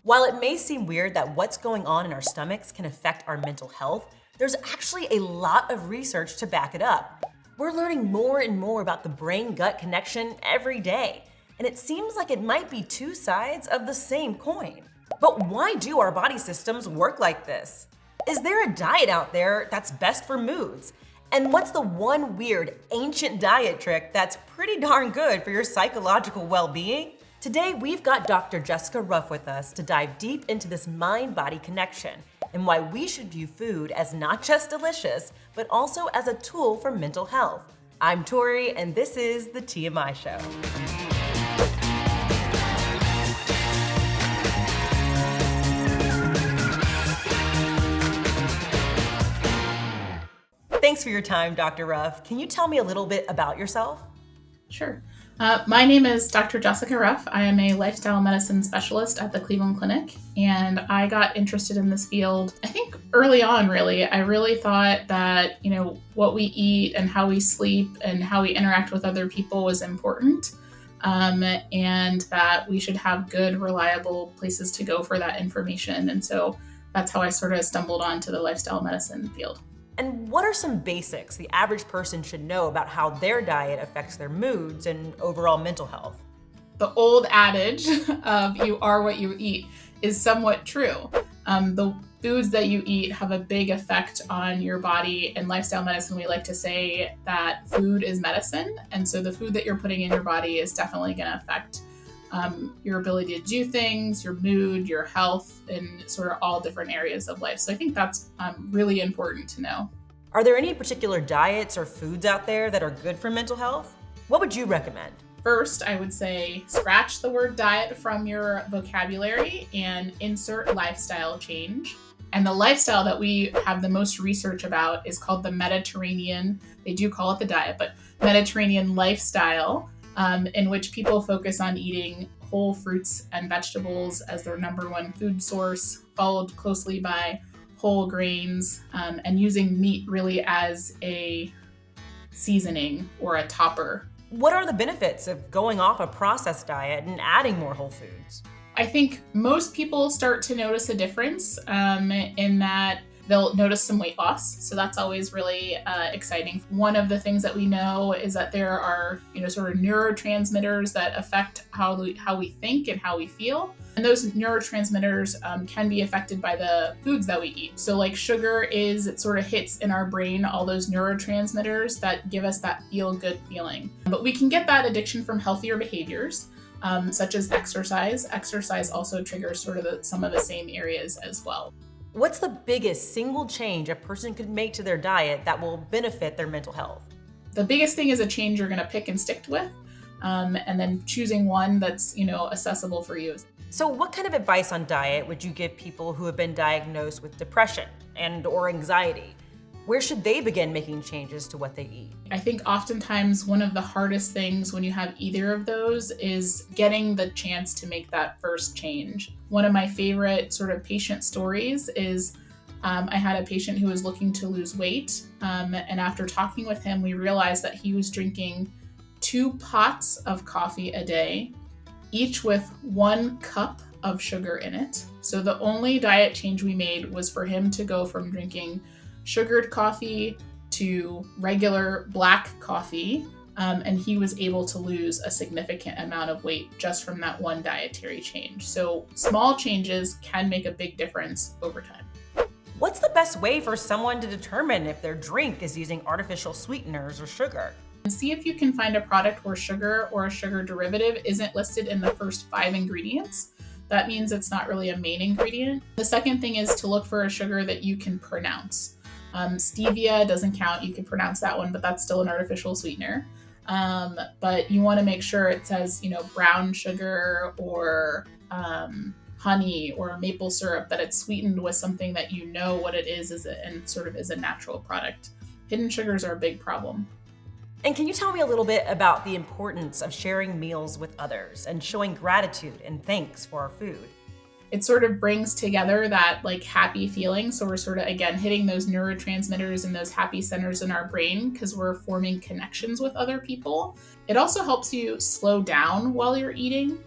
While it may seem weird that what's going on in our stomachs can affect our mental health, there's actually a lot of research to back it up. We're learning more and more about the brain-gut connection every day, and it seems like it might be two sides of the same coin. But why do our body systems work like this? Is there a diet out there that's best for moods? And what's the one weird, ancient diet trick that's pretty darn good for your psychological well-being? Today, we've got Dr. Jessica Ruff with us to dive deep into this mind-body connection and why we should view food as not just delicious, but also as a tool for mental health. I'm Tori, and this is the TMI Show. Thanks for your time, Dr. Ruff. Can you tell me a little bit about yourself? Sure. My name is Dr. Jessica Ruff. I am a lifestyle medicine specialist at the Cleveland Clinic, and I got interested in this field, I think early on, really. I really thought that, what we eat and how we sleep and how we interact with other people was important, and that we should have good, reliable places to go for that information. And so that's how I sort of stumbled onto the lifestyle medicine field. And what are some basics the average person should know about how their diet affects their moods and overall mental health? The old adage of you are what you eat is somewhat true. The foods that you eat have a big effect on your body. In lifestyle medicine, we like to say that food is medicine. And so the food that you're putting in your body is definitely going to affect your ability to do things, your mood, your health, in sort of all different areas of life. So I think that's really important to know. Are there any particular diets or foods out there that are good for mental health? What would you recommend? First, I would say scratch the word diet from your vocabulary and insert lifestyle change. And the lifestyle that we have the most research about is called the Mediterranean. They do call it the diet, but Mediterranean lifestyle, in which people focus on eating whole fruits and vegetables as their number one food source, followed closely by whole grains, and using meat really as a seasoning or a topper. What are the benefits of going off a processed diet and adding more whole foods? I think most people start to notice a difference in that they'll notice some weight loss. So that's always really exciting. One of the things that we know is that there are, sort of neurotransmitters that affect how we think and how we feel. And those neurotransmitters can be affected by the foods that we eat. So like sugar it sort of hits in our brain all those neurotransmitters that give us that feel-good feeling. But we can get that addiction from healthier behaviors, such as exercise. Exercise also triggers sort of some of the same areas as well. What's the biggest single change a person could make to their diet that will benefit their mental health? The biggest thing is a change you're going to pick and stick with, and then choosing one that's, accessible for you. So what kind of advice on diet would you give people who have been diagnosed with depression and/or anxiety? Where should they begin making changes to what they eat? I think oftentimes one of the hardest things when you have either of those is getting the chance to make that first change. One of my favorite sort of patient stories is I had a patient who was looking to lose weight. And after talking with him, we realized that he was drinking 2 pots of coffee a day, each with 1 cup of sugar in it. So the only diet change we made was for him to go from drinking sugared coffee to regular black coffee, and he was able to lose a significant amount of weight just from that one dietary change. So small changes can make a big difference over time. What's the best way for someone to determine if their drink is using artificial sweeteners or sugar? And see if you can find a product where sugar or a sugar derivative isn't listed in the first 5 ingredients. That means it's not really a main ingredient. The second thing is to look for a sugar that you can pronounce. Stevia doesn't count. You can pronounce that one, but that's still an artificial sweetener. But you want to make sure it says, brown sugar or honey or maple syrup, that it's sweetened with something that you know what it is and sort of is a natural product. Hidden sugars are a big problem. And can you tell me a little bit about the importance of sharing meals with others and showing gratitude and thanks for our food? It sort of brings together that happy feeling. So we're sort of, again, hitting those neurotransmitters and those happy centers in our brain because we're forming connections with other people. It also helps you slow down while you're eating.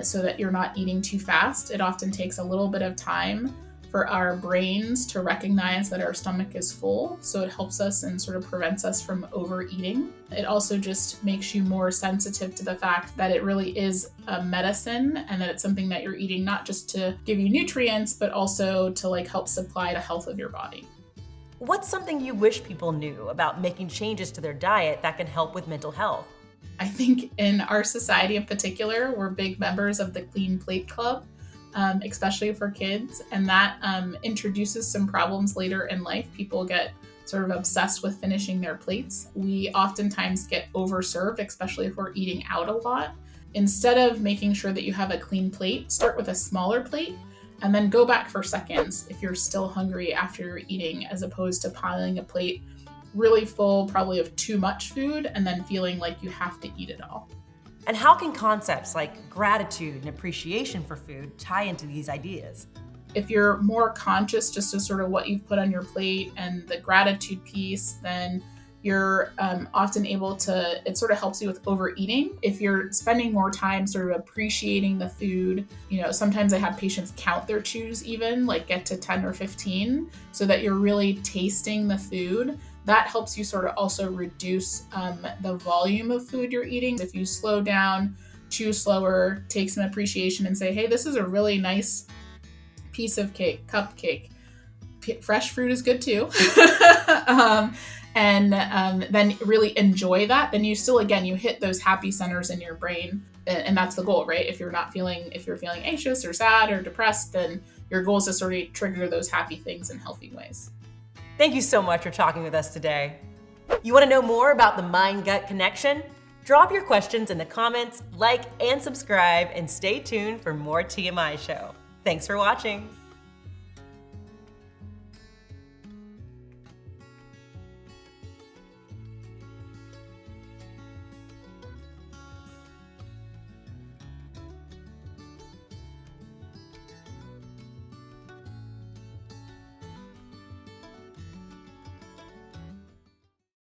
so that you're not eating too fast. It often takes a little bit of time for our brains to recognize that our stomach is full. So it helps us and sort of prevents us from overeating. It also just makes you more sensitive to the fact that it really is a medicine and that it's something that you're eating not just to give you nutrients, but also to like help supply the health of your body. What's something you wish people knew about making changes to their diet that can help with mental health? I think in our society in particular, we're big members of the Clean Plate Club. Especially for kids, and that introduces some problems later in life. People get sort of obsessed with finishing their plates. We oftentimes get overserved, especially if we're eating out a lot. Instead of making sure that you have a clean plate, start with a smaller plate and then go back for seconds if you're still hungry after you're eating, as opposed to piling a plate really full, probably of too much food, and then feeling like you have to eat it all. And how can concepts like gratitude and appreciation for food tie into these ideas? If you're more conscious just of sort of what you've put on your plate and the gratitude piece, then you're often able to, it sort of helps you with overeating. If you're spending more time sort of appreciating the food, sometimes I have patients count their chews even, like get to 10 or 15, so that you're really tasting the food. That helps you sort of also reduce the volume of food you're eating. If you slow down, chew slower, take some appreciation and say, hey, this is a really nice piece of cake, cupcake. Fresh fruit is good too. And then really enjoy that. Then you still, again, you hit those happy centers in your brain. And that's the goal, right? If you're feeling anxious or sad or depressed, then your goal is to sort of trigger those happy things in healthy ways. Thank you so much for talking with us today. You want to know more about the mind-gut connection? Drop your questions in the comments, like and subscribe, and stay tuned for more TMI show. Thanks for watching.